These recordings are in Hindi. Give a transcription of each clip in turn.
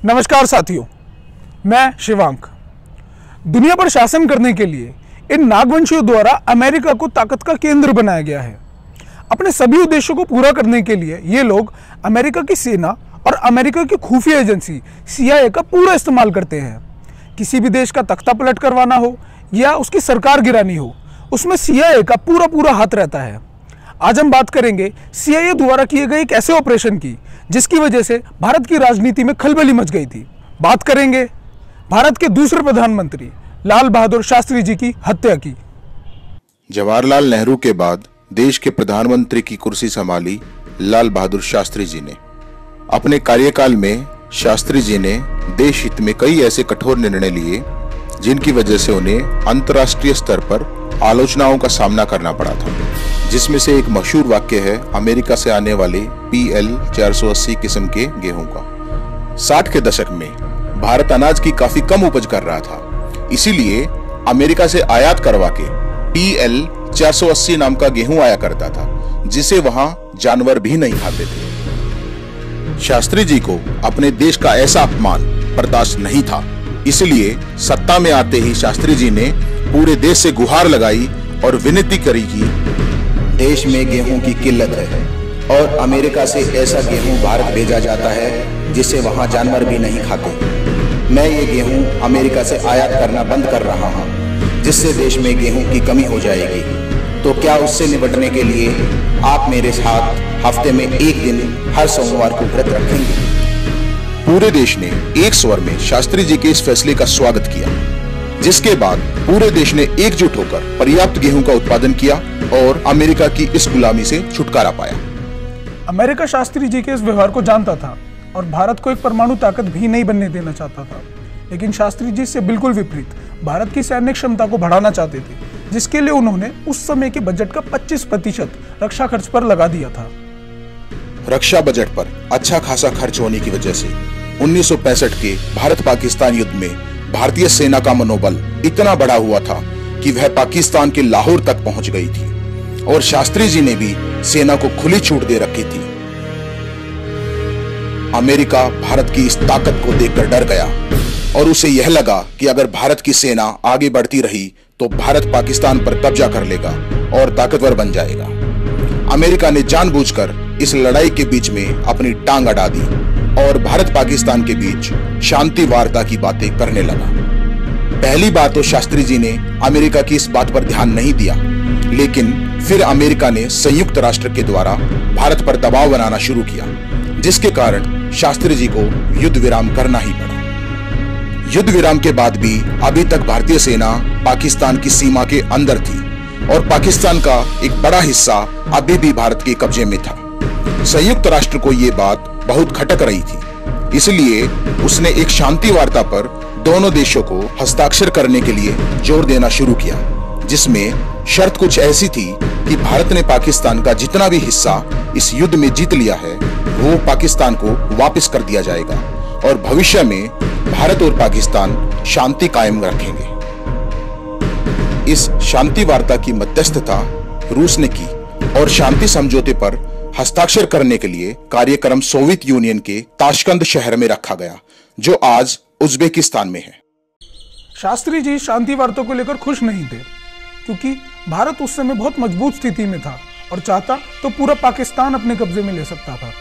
नमस्कार साथियों, मैं शिवांक। दुनिया पर शासन करने के लिए इन नागवंशियों द्वारा अमेरिका को ताकत का केंद्र बनाया गया है। अपने सभी उद्देश्यों को पूरा करने के लिए ये लोग अमेरिका की सेना और अमेरिका की खुफिया एजेंसी CIA का पूरा इस्तेमाल करते हैं। किसी भी देश का तख्ता पलट करवाना हो या उसकी सरकार गिरानी हो, उसमें CIA का पूरा हाथ रहता है। आज हम बात करेंगे CIA द्वारा किए गए एक ऐसे ऑपरेशन की जिसकी वजह से भारत की राजनीति में खलबली मच गई थी। बात करेंगे भारत के दूसरे प्रधानमंत्री लाल बहादुर शास्त्री जी की हत्या की। जवाहरलाल नेहरू के बाद देश के प्रधानमंत्री की कुर्सी संभाली लाल बहादुर शास्त्री जी ने। अपने कार्यकाल में शास्त्री जी ने देश हित में कई ऐसे कठोर निर्णय लिए जिनकी वजह से उन्हें अंतर्राष्ट्रीय स्तर पर आलोचनाओं का सामना करना पड़ा था, जिसमें से एक मशहूर वाक्य है अमेरिका से आने वाले PL 480 किस्म के गेहूं का। 60 के दशक में भारत अनाज की काफी कम उपज कर रहा था, इसीलिए अमेरिका से आयात करवा के PL 480 नाम का गेहूं आया करता था, जिसे वहां जानवर भी नहीं खाते थे। शास्त्री जी को अपने देश का ऐसा अपमान बर्दाश्त नहीं था, इसलिए सत्ता में आते ही शास्त्री जी ने पूरे देश से गुहार लगाई और विनती करी कि देश में गेहूं की किल्लत है और अमेरिका से ऐसा गेहूं भारत भेजा जाता है जिसे वहां जानवर भी नहीं खाते। मैं ये गेहूं अमेरिका से आयात करना बंद कर रहा हूं, जिससे देश में गेहूं की कमी हो जाएगी। तो क्या उससे निपटने के लिए आप मेरे साथ हफ्ते में एक दिन हर सोमवार को व्रत रखेंगे? पूरे देश ने एक स्वर में शास्त्री जी के इस फैसले का स्वागत किया, जिसके बाद पूरे देश ने एकजुट होकर पर्याप्त गेहूं का उत्पादन किया और अमेरिका की इस गुलामी से छुटकारा पाया। अमेरिका शास्त्री जी के इस व्यवहार को जानता था और भारत को एक परमाणु ताकत भी नहीं बनने देना चाहता था, लेकिन शास्त्री जी से बिल्कुल विपरीत भारत की सैन्य क्षमता को बढ़ाना चाहते थे, जिसके लिए उन्होंने उस समय के बजट का 25% रक्षा खर्च पर लगा दिया था। रक्षा बजट पर अच्छा खासा खर्च होने की वजह से 1965 के भारत पाकिस्तान युद्ध में भारतीय सेना का मनोबल इतना बढ़ा हुआ था कि वह पाकिस्तान के लाहौर तक पहुंच गई थी और शास्त्री जी ने भी सेना को खुली छूट दे रखी थी। अमेरिका भारत की इस ताकत को देखकर डर गया और उसे यह लगा कि अगर भारत की सेना आगे बढ़ती रही तो भारत पाकिस्तान पर कब्जा कर लेगा और ताकतवर बन जाएगा। अमेरिका ने जानबूझकर इस लड़ाई के बीच में अपनी टांग अड़ा दी और भारत पाकिस्तान के बीच शांति वार्ता की बातें करने लगा। पहली बार तो शास्त्री जी ने अमेरिका की इस बात पर ध्यान नहीं दिया, लेकिन फिर अमेरिका ने संयुक्त राष्ट्र के द्वारा भारत पर दबाव बनाना शुरू किया, जिसके कारण शास्त्री जी को युद्ध विराम करना ही पड़ा। युद्ध विराम के बाद भी अभी तक भारतीय सेना पाकिस्तान की सीमा के अंदर थी और पाकिस्तान का एक बड़ा हिस्सा अभी भी भारत के कब्जे में था। संयुक्त राष्ट्र को यह बात बहुत खटक रही थी, इसलिए उसने एक शांति वार्ता पर दोनों देशों को हस्ताक्षर करने के लिए जोर देना शुरू किया, जिसमें शर्त कुछ ऐसी थी कि भारत ने पाकिस्तान का जितना भी हिस्सा इस युद्ध में जीत लिया है वो पाकिस्तान को वापस कर दिया जाएगा और भविष्य में भारत और पाकिस्तान शांति कायम रखेंगे। इस शांति वार्ता की मध्यस्थता रूस ने की और शांति समझौते पर हस्ताक्षर करने के लिए कार्यक्रम सोवियत यूनियन के ताशकंद शहर में रखा गया, जो आज उज्बेकिस्तान में है। शास्त्री जी शांति वार्ता को लेकर खुश नहीं थे, क्योंकि भारत उस समय बहुत मजबूत स्थिति में था और चाहता तो पूरा पाकिस्तान अपने कब्जे में ले सकता था।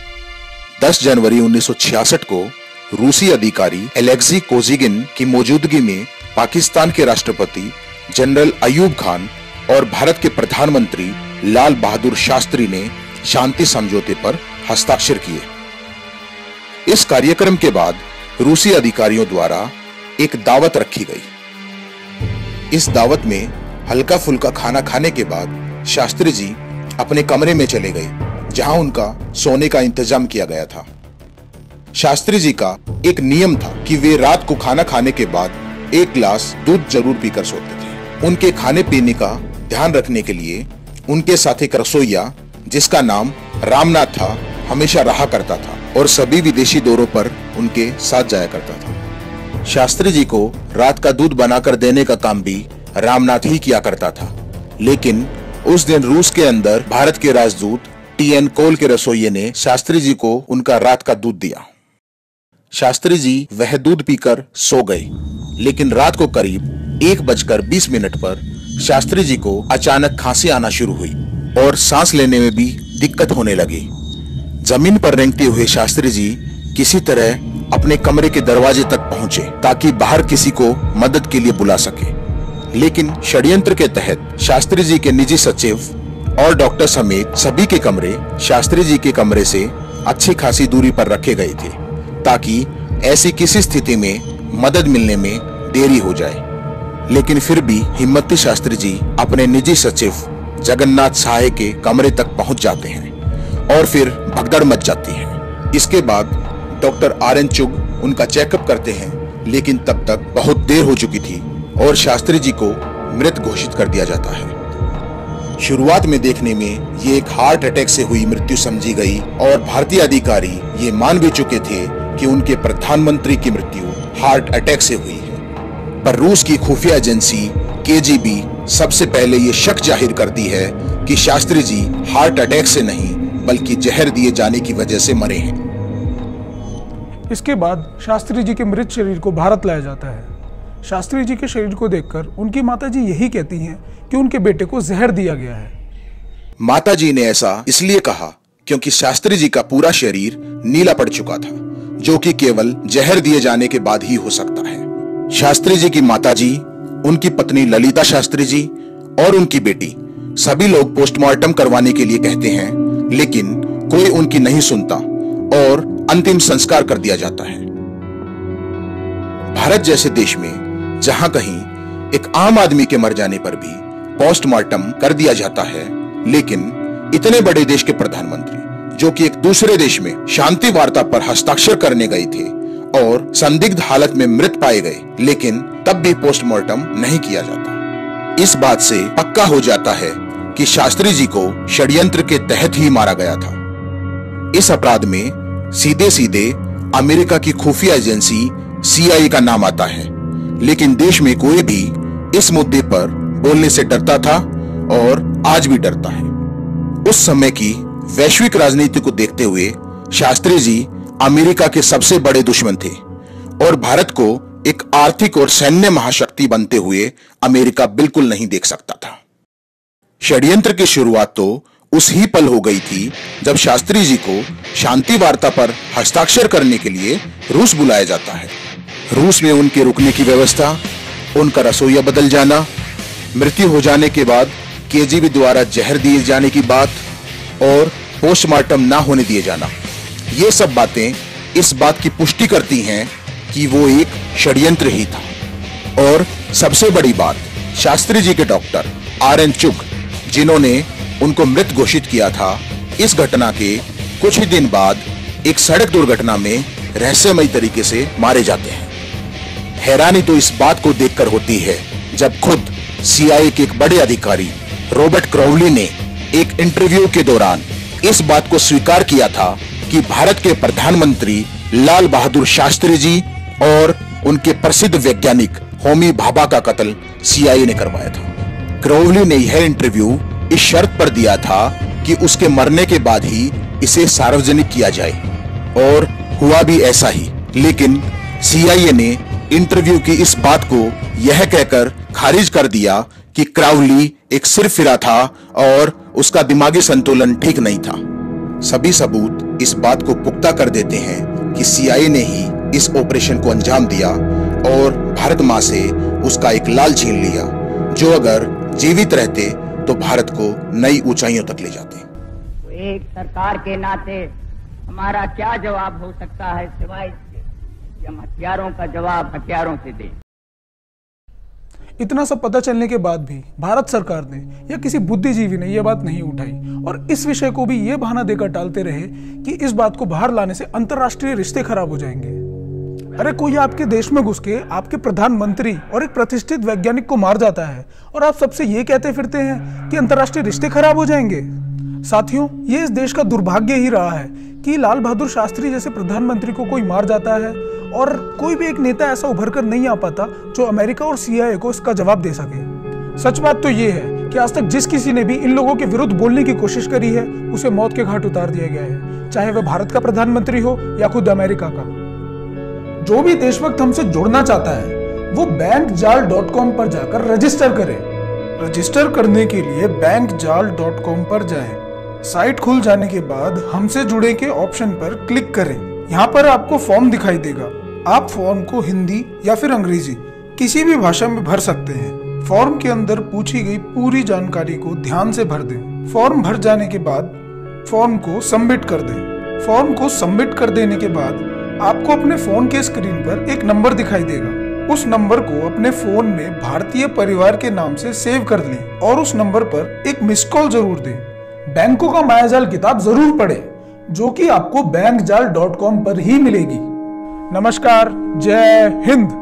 10 जनवरी 1966 को रूसी अधिकारी एलेक्सी कोजिगिन की मौजूदगी में पाकिस्तान के राष्ट्रपति जनरल अयूब खान और भारत के प्रधानमंत्री लाल बहादुर शास्त्री ने शांति समझौते पर हस्ताक्षर किए। इस कार्यक्रम के बाद रूसी अधिकारियों द्वारा एक दावत रखी गई। इस दावत में हल्का फुल्का खाना खाने के बाद शास्त्री जी अपने कमरे में चले गए, जहां उनका सोने का इंतजाम किया गया था। शास्त्री जी का एक नियम था कि वे रात को खाना खाने के बाद 1 गिलास दूध जरूर पीकर सोते थे। उनके खाने पीने का ध्यान रखने के लिए उनके साथ एक रसोइया जिसका नाम रामनाथ था हमेशा रहा करता था और सभी विदेशी दौरों पर उनके साथ जाया करता था। शास्त्री जी को रात का दूध बनाकर देने का काम भी रामनाथ ही किया करता था, लेकिन उस दिन रूस के अंदर भारत के राजदूत TN कोल के रसोइये ने शास्त्री जी को उनका रात का दूध दिया। शास्त्री जी वह दूध पीकर सो गए, लेकिन रात को करीब 1:20 पर शास्त्री जी को अचानक खांसी आना शुरू हुई और सांस लेने में भी दिक्कत होने लगी। जमीन पर रेंगते हुए शास्त्री जी किसी तरह अपने कमरे के दरवाजे तक पहुंचे ताकि बाहर किसी को मदद के लिए बुला सके, लेकिन षड्यंत्र के तहत शास्त्री जी के निजी सचिव और डॉक्टर समेत सभी के कमरे शास्त्री जी के कमरे से अच्छी खासी दूरी पर रखे गए थे ताकि ऐसी किसी स्थिति में मदद मिलने में देरी हो जाए। लेकिन फिर भी हिम्मती शास्त्री जी अपने निजी सचिव जगन्नाथ सहाय के कमरे तक पहुंच जाते हैं और फिर भगदड़ मच जाती है। इसके बाद डॉक्टर आर.एन. चुग उनका चेकअप करते हैं, लेकिन तब तक बहुत देर हो चुकी थी और शास्त्री जी को मृत घोषित कर दिया जाता है। शुरुआत में देखने में ये एक हार्ट अटैक से हुई मृत्यु समझी गई और भारतीय अधिकारी ये मान भी चुके थे कि उनके प्रधानमंत्री की मृत्यु हार्ट अटैक से हुई है। पर रूस की खुफिया एजेंसी केजीबी सबसे पहले ये शक जाहिर करती है कि शास्त्री जी हार्ट अटैक से नहीं बल्कि जहर दिए जाने की वजह से मरे हैं। इसके बाद शास्त्री जी के मृत शरीर को भारत लाया जाता है। शास्त्री जी के शरीर को देखकर उनकी माताजी यही कहती हैं कि उनके बेटे को जहर दिया गया है। माताजी ने ऐसा इसलिए कहा क्योंकि शास्त्री जी का पूरा शरीर नीला पड़ चुका था, जो कि केवल जहर दिए जाने के बाद ही हो सकता है। शास्त्री जी की माताजी, उनकी पत्नी ललिता शास्त्री जी और उनकी बेटी सभी लोग पोस्टमार्टम करवाने के लिए कहते हैं, लेकिन कोई उनकी नहीं सुनता और अंतिम संस्कार कर दिया जाता है। भारत जैसे देश में जहां कहीं एक आम आदमी के मर जाने पर भी पोस्टमार्टम कर दिया जाता है, लेकिन इतने बड़े देश के प्रधानमंत्री जो कि एक दूसरे देश में शांति वार्ता पर हस्ताक्षर करने गए थे और संदिग्ध हालत में मृत पाए गए, लेकिन तब भी पोस्टमार्टम नहीं किया जाता। इस बात से पक्का हो जाता है कि शास्त्री जी को षड्यंत्र के तहत ही मारा गया था। इस अपराध में सीधे सीधे अमेरिका की खुफिया एजेंसी CIA का नाम आता है, लेकिन देश में कोई भी इस मुद्दे पर बोलने से डरता था और आज भी डरता है। उस समय की वैश्विक राजनीति को देखते हुए शास्त्री जी अमेरिका के सबसे बड़े दुश्मन थे और भारत को एक आर्थिक और सैन्य महाशक्ति बनते हुए अमेरिका बिल्कुल नहीं देख सकता था। षड्यंत्र की शुरुआत तो उस ही पल हो गई थी जब शास्त्री जी को शांति वार्ता पर हस्ताक्षर करने के लिए रूस बुलाया जाता है। रूस में उनके रुकने की व्यवस्था, उनका रसोइया बदल जाना, मृत्यु हो जाने के बाद केजीबी द्वारा जहर दिए जाने की बात और पोस्टमार्टम ना होने दिए जाना, ये सब बातें इस बात की पुष्टि करती हैं कि वो एक षड्यंत्र ही था। और सबसे बड़ी बात, शास्त्री जी के डॉक्टर आर.एन. चुग, जिन्होंने उनको मृत घोषित किया था, इस घटना के कुछ ही दिन बाद एक सड़क दुर्घटना में रहस्यमयी तरीके से मारे जाते हैं। हैरानी तो इस बात को देखकर होती है जब खुद CIA के एक बड़े अधिकारी रॉबर्ट क्राउली ने एक इंटरव्यू के दौरान इस बात को स्वीकार किया था कि भारत के प्रधानमंत्री लाल बहादुर शास्त्री जी और उनके प्रसिद्ध वैज्ञानिक होमी भाभा का कत्ल CIA ने करवाया था। क्राउली ने यह इंटरव्यू इस शर्त पर दिया था कि उसके मरने के बाद ही इसे सार्वजनिक किया जाए, और हुआ भी ऐसा ही। लेकिन CIA ने इंटरव्यू की इस बात को यह कहकर खारिज कर दिया कि क्राउली एक सिरफिरा था और उसका दिमागी संतुलन ठीक नहीं था। सभी सबूत इस बात को पुख्ता कर देते हैं कि CIA ने ही इस ऑपरेशन को अंजाम दिया और भारत मां से उसका एक लाल छीन लिया, जो अगर जीवित रहते तो भारत को नई ऊंचाइयों तक ले जाते। तो एक सरकार के नाते हमारा क्या जवाब हो सकता है सिवाय इसके कि हम हथियारों का जवाब हथियारों से दें। इतना सब पता चलने के बाद भी भारत सरकार ने या किसी बुद्धिजीवी ने यह बात नहीं उठाई और इस विषय को भी यह बहाना देकर टालते रहे कि इस बात को बाहर लाने से अंतर्राष्ट्रीय रिश्ते खराब हो जाएंगे। अरे कोई आपके देश में घुस के आपके प्रधानमंत्री और एक प्रतिष्ठित वैज्ञानिक को मार जाता है और आप सबसे ये कहते फिरते हैं कि अंतर्राष्ट्रीय रिश्ते खराब हो जाएंगे। साथियों, ये इस देश का दुर्भाग्य ही रहा है कि लाल बहादुर शास्त्री जैसे प्रधानमंत्री को कोई मार जाता है और कोई भी एक नेता ऐसा उभर कर नहीं आ पाता जो अमेरिका और CIA को इसका जवाब दे सके। सच बात तो ये है कि आज तक जिस किसी ने भी इन लोगों के विरुद्ध बोलने की कोशिश करी है उसे मौत के घाट उतार दिया गया है, चाहे वह भारत का प्रधानमंत्री हो या खुद अमेरिका का। जो भी देशभक्त हमसे जुड़ना चाहता है वो bankjaal.com पर जाकर रजिस्टर करे। रजिस्टर करने के लिए bankjaal.com पर जाएं। साइट खुल जाने के बाद हमसे जुड़े के ऑप्शन पर क्लिक करें। यहाँ पर आपको फॉर्म दिखाई देगा। आप फॉर्म को हिंदी या फिर अंग्रेजी किसी भी भाषा में भर सकते हैं। फॉर्म के अंदर पूछी गई पूरी जानकारी को ध्यान से भर दें। फॉर्म भर जाने के बाद फॉर्म को सबमिट कर दें। फॉर्म को सबमिट कर देने के बाद आपको अपने फोन के स्क्रीन पर एक नंबर दिखाई देगा। उस नंबर को अपने फोन में भारतीय परिवार के नाम से सेव कर लें और उस नंबर पर एक मिस कॉल जरूर दें। बैंकों का मायाजाल किताब जरूर पढ़ें जो कि आपको bankjaal.com पर ही मिलेगी। नमस्कार, जय हिंद।